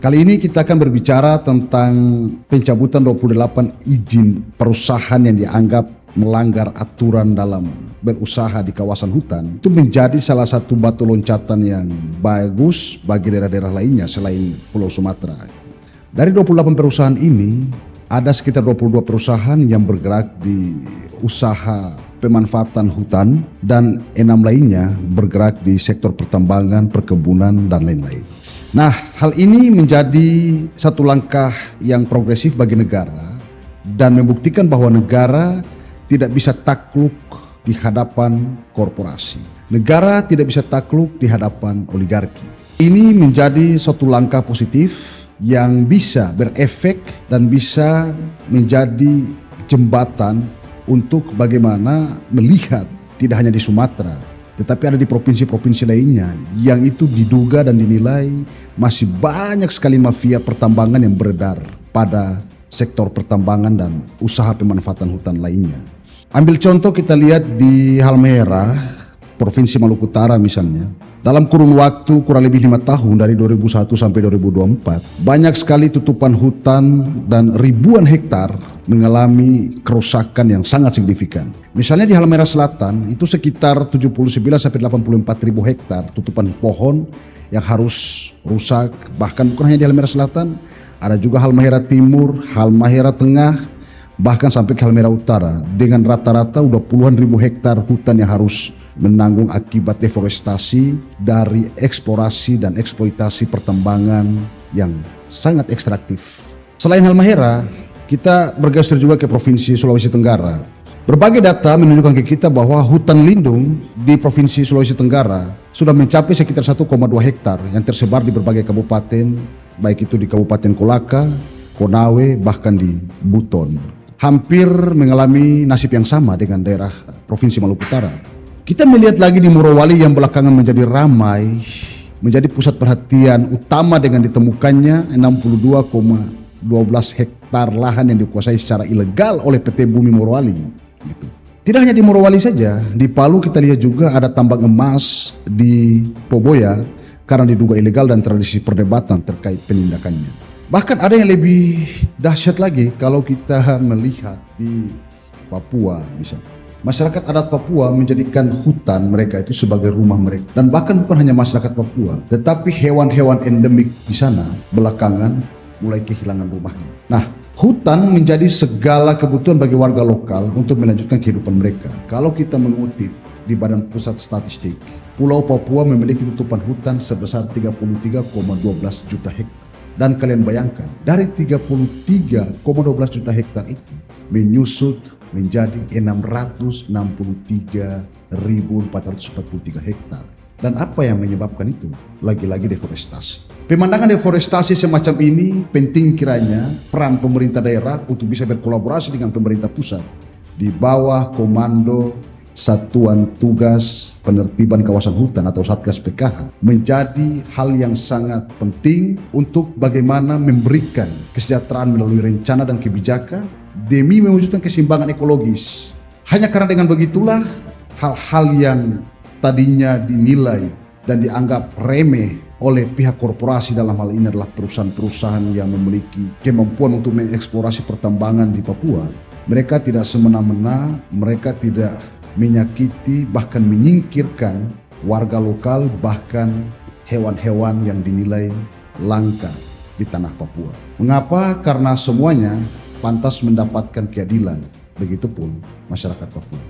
Kali ini kita akan berbicara tentang pencabutan 28 izin perusahaan yang dianggap melanggar aturan dalam berusaha di kawasan hutan. Itu menjadi salah satu batu loncatan yang bagus bagi daerah-daerah lainnya selain Pulau Sumatera. Dari 28 perusahaan ini, ada sekitar 22 perusahaan yang bergerak di usaha pemanfaatan hutan dan 6 lainnya bergerak di sektor pertambangan, perkebunan, dan lain-lain. Nah, hal ini menjadi satu langkah yang progresif bagi negara dan membuktikan bahwa negara tidak bisa takluk di hadapan korporasi. Negara tidak bisa takluk di hadapan oligarki. Ini menjadi suatu langkah positif yang bisa berefek dan bisa menjadi jembatan untuk bagaimana melihat tidak hanya di Sumatera, tetapi ada di provinsi-provinsi lainnya yang itu diduga dan dinilai masih banyak sekali mafia pertambangan yang beredar pada sektor pertambangan dan usaha pemanfaatan hutan lainnya. Ambil contoh kita lihat di Halmahera, Provinsi Maluku Utara misalnya. Dalam kurun waktu kurang lebih 5 tahun dari 2001 sampai 2024, banyak sekali tutupan hutan dan ribuan hektar mengalami kerusakan yang sangat signifikan. Misalnya di Halmahera Selatan itu sekitar 79 sampai 84 ribu hektar tutupan pohon yang harus rusak. Bahkan bukan hanya di Halmahera Selatan, ada juga Halmahera Timur, Halmahera Tengah, bahkan sampai ke Halmahera Utara dengan rata-rata udah puluhan ribu hektar hutan yang harus menanggung akibat deforestasi dari eksplorasi dan eksploitasi pertambangan yang sangat ekstraktif. Selain Halmahera, kita bergeser juga ke Provinsi Sulawesi Tenggara. Berbagai data menunjukkan ke kita bahwa hutan lindung di Provinsi Sulawesi Tenggara sudah mencapai sekitar 1,2 hektar yang tersebar di berbagai kabupaten, baik itu di Kabupaten Kolaka, Konawe, bahkan di Buton. Hampir mengalami nasib yang sama dengan daerah Provinsi Maluku Utara. Kita melihat lagi di Morowali yang belakangan menjadi ramai, menjadi pusat perhatian utama dengan ditemukannya 62,12 hektar lahan yang dikuasai secara ilegal oleh PT Bumi Morowali. Gitu. Tidak hanya di Morowali saja, di Palu kita lihat juga ada tambang emas di Poboya karena diduga ilegal dan tradisi perdebatan terkait penindakannya. Bahkan ada yang lebih dahsyat lagi kalau kita melihat di Papua misalnya. Masyarakat adat Papua menjadikan hutan mereka itu sebagai rumah mereka. Dan bahkan bukan hanya masyarakat Papua, tetapi hewan-hewan endemik di sana belakangan mulai kehilangan rumahnya. Nah, hutan menjadi segala kebutuhan bagi warga lokal untuk melanjutkan kehidupan mereka. Kalau kita mengutip di Badan Pusat Statistik, Pulau Papua memiliki tutupan hutan sebesar 33,12 juta hektar. Dan kalian bayangkan, dari 33,12 juta hektar itu menyusut menjadi 663.443 hektar. Dan apa yang menyebabkan itu? Lagi-lagi deforestasi. Pemandangan deforestasi semacam ini penting kiranya peran pemerintah daerah untuk bisa berkolaborasi dengan pemerintah pusat di bawah komando Satuan Tugas Penertiban Kawasan Hutan atau Satgas PKH menjadi hal yang sangat penting untuk bagaimana memberikan kesejahteraan melalui rencana dan kebijakan demi mewujudkan keseimbangan ekologis. Hanya karena dengan begitulah hal-hal yang tadinya dinilai dan dianggap remeh oleh pihak korporasi, dalam hal ini adalah perusahaan-perusahaan yang memiliki kemampuan untuk mengeksplorasi pertambangan di Papua, mereka tidak semena-mena, mereka tidak menyakiti bahkan menyingkirkan warga lokal, bahkan hewan-hewan yang dinilai langka di tanah Papua. Mengapa? Karena semuanya pantas mendapatkan keadilan, begitupun masyarakat Papua.